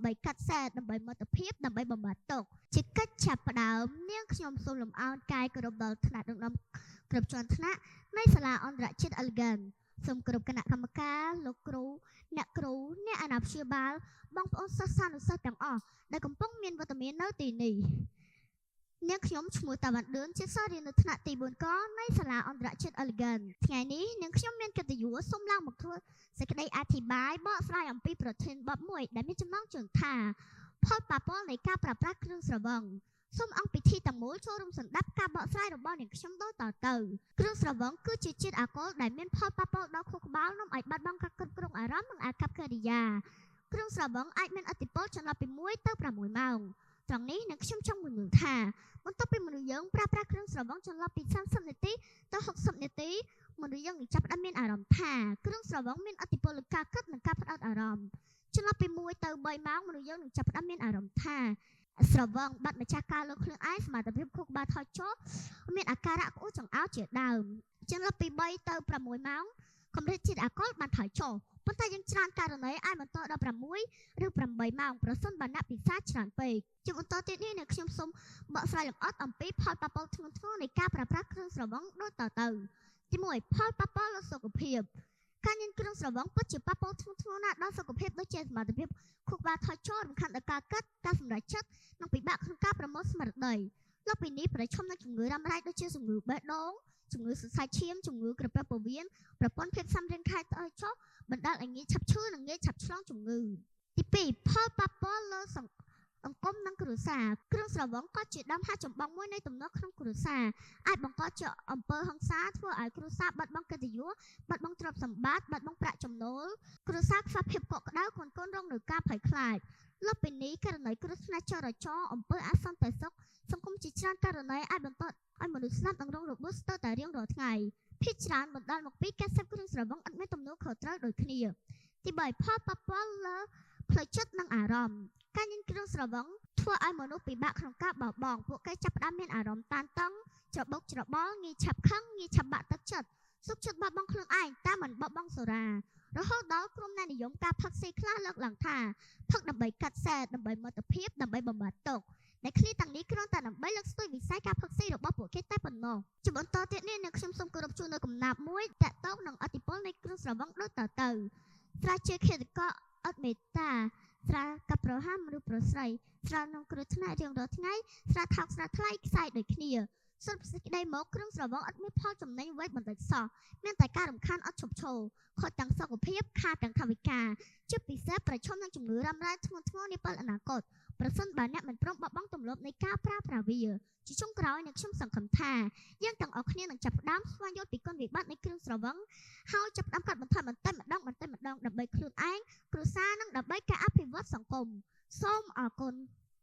ដើម្បីកាត់សែដើម្បីមិត្តភាពដើម្បីបំបត្តិទុកជាកិច្ចចាប់ផ្ដើមនាងខ្ញុំសូមលំអោនកាយគោរពដល់ថ្នាក់ដឹកនាំគ្រប់ជាន់ថ្នាក់នៃសាលាអន្តរជាតិ Elegant សូមគោរពគណៈកម្មការលោកគ្រូអ្នកអាណាព្យាបាលបងប្អូនសិស្សានុសិស្សទាំងអស់ដែលកំពុងមានវត្តមាននៅទីនេះនាងខ្ញុំឈ្មោះតាវ៉ាន់ឌឿនជាសិស្សរៀននៅថ្នាក់ទី4កនៃសាលាអន្តរជាតិ Elegant ថ្ងៃនេះនាងខ្ញុំមានកិត្តិយសសូមឡើងមកធ្វើសេចក្តីអធិប្បាយបកស្រាយអំពីប្រធានបទមួយដែលមានចំណងជើងថាផលប៉ះពាល់នៃការប្រើប្រាស់គ្រឿងស្រវឹងសូមអង្គពិធីទាំងមូលចូលរួមសម្ដាប់ការបកស្រាយរបស់នាងខ្ញុំដូចតទៅគ្រឿងស្រវឹងគឺជាជាតិអាល់កុលដែលមានផលប៉ះពាល់ដល់ខួរក្បាលនាំឲ្យបាត់បង់ការគ្រប់គ្រងអារម្មណ៍និងអាកប្បកិរិយាគ្រឿងស្រវឹងអាចមានឥទ្ធិពលចន្លោះពី1ទៅ6ម៉ោងត្រង់នេះនាងខ្ញុំចង់ពន្យល់ថាបន្ទាប់ពីមនុស្សយើងប្រើប្រាស់គ្រឿងស្រវឹងចន្លោះពី30នាទីទៅ60នាទីមនុស្សយើងនឹងចាប់ផ្ដើមមានអារម្មណ៍ថាគ្រឿងស្រវឹងមានឥទ្ធិពលលើការគិតនិងការផ្ដោតអារម្មណ៍ចន្លោះពី1ទៅ3ម៉ោងមនុស្សយើងនឹងចាប់ផ្ដើមមានអារម្មណ៍ថាស្រវឹងបាត់ម្ចាស់ការលើខ្លួនឯងសមត្ថភាពខួរក្បាលថយចុះមានអាការៈក្អួតចង្អោរជាដើមចន្លោះពី3ទៅ6ម៉ោងកម្រិតជាតិអាល់កុលបានថយចុះប៉ុន្តែយើងច្រើនករណីអាចបន្តដល់6ឬ8ម៉ោងប្រសិនបើអ្នកពិសាច្រើនពេកជាបន្តទៀតនេះអ្នកខ្ញុំសូមបកស្រាយលម្អិតអំពីផលប៉ះពាល់ធ្ងន់ធ្ងរនៃការប្រើប្រាស់គ្រឿងស្រវឹងដូចតទៅទី1ផលប៉ះពាល់ដល់សុខភាពការញ៉ាំគ្រឿងស្រវឹងពិតជាប៉ះពាល់ធ្ងន់ធ្ងរណាស់ដល់សុខភាពដូចជាសមត្ថភាពខួរក្បាលថយចុះរំខានដល់ការគិតការសម្រេចចិត្តនិងពិបាកក្នុងការប្រមូលស្មារតីលើសពីនេះប្រឈមនឹងជំងឺរ៉ាំរ៉ៃដូចជាជំងឺបេះដូងជំងឺសរសៃឈាមជំងឺក្រពះពោះវៀនប្រព័ន្ធភាពស៊ាំរាងកាយថយចុះបណ្ដាលឲ្យងាយឆាប់ឈឺនិងងាយឆាប់ឆ្លងជំងឺទី2ផលប៉ះពាល់លើសង្គមនិងគ្រួសារគ្រឿងស្រវឹងក៏ជាដើមហេតុចម្បងមួយនៃទំនាស់ក្នុងគ្រួសារអាចបង្កជាអំពើហិង្សាធ្វើឲ្យគ្រួសារបាត់បង់កិត្តិយសបាត់បង់ទ្រព្យសម្បត្តិបាត់បង់ប្រាក់ចំណូលគ្រួសារខ្វះភាពកក់ក្ដៅកូនរងនឹងការភ័យខ្លាចលើសពីនេះករណីគ្រោះថ្នាក់ចរាចរណ៍អំពើអសន្តិសុខសង្គមជាច្រើនករណីអាចបន្តឲ្យមនុស្សស្លាប់និងរងរបួសស្ទើរតែរៀងរាល់ថ្ងៃភាគច្រើនបណ្ដាលមកពីការសេពគ្រឿងស្រវឹងឥតមានទំនួលខុសត្រូវដូចគ្នាទី3ផលប៉ះពាល់លើផ្លូវចិត្តនិងអារម្មណ៍ការញ៉ាំគ្រឿងស្រវឹងធ្វើឲ្យមនុស្សពិបាកក្នុងការបោះបង់ពួកគេចាប់ផ្ដើមមានអារម្មណ៍តានតឹងច្របូកច្របល់ងាយឆាប់ខឹងងាយឆាប់បាក់ទឹកចិត្តសុខចិត្តបោះបង់ខ្លួនឯងតែមិនបោះបង់សូរ៉ារហូតដល់ក្រុមអ្នកនិយមការផឹកស៊ីខ្លះលើកឡើងថាផឹកដើម្បីកាត់សែដើម្បីមិត្តភាពដើម្បីបំបត្តិទុកដែលឃ្លាទាំងនេះគ្រាន់តែដើម្បីលើកស្ទួយវិស័យការផឹកស៊ីរបស់ពួកគេតែប៉ុណ្ណោះជាបន្តទៀតនេះអ្នកខ្ញុំសូមគោរពជូននៅកំណាព្យមួយតាក់ទងនឹងឥទ្ធិពលនៃគ្រឿងស្រវឹងដូចតទៅស្រាជាឃាតករអត់មេត្តាស្រាកັບប្រហាមមនុស្សប្រុសស្រីស្រានងគ្រោះថ្នាក់រៀងរាល់ថ្ងៃស្រាថោកស្រាថ្លៃខ្សែដូចគ្នាសរុបសេចក្តីមកគ្រឿងស្រវឹងអត់មានផលចំណេញអ្វីបន្តិចសោះមានតែការរំខានអត់ឈប់ឈរខូចទាំងសុខភាពខាតទាំងថវិកាជាពិសេសប្រឈមនឹងជំងឺរ៉ាំរ៉ៃធ្ងន់ធ្ងរនាពេលអនាគតប្រសិនបើអ្នកមិនព្រមបោះបង់ទម្លាប់នៃការប្រើប្រាស់វាជាចុងក្រោយអ្នកខ្ញុំសង្ឃឹមថាយើងទាំងអស់គ្នានឹងចាប់ផ្ដើមស្វែងយល់ពីគុណវិបត្តិនៃគ្រឿងស្រវឹងហើយចាប់ផ្ដើមកាត់បន្ថយបន្តិចម្ដងដើម្បីខ្លួនឯងគ្រួសារនិងដើម្បីការអភិវឌ្ឍសង្គមសូមអរគុណ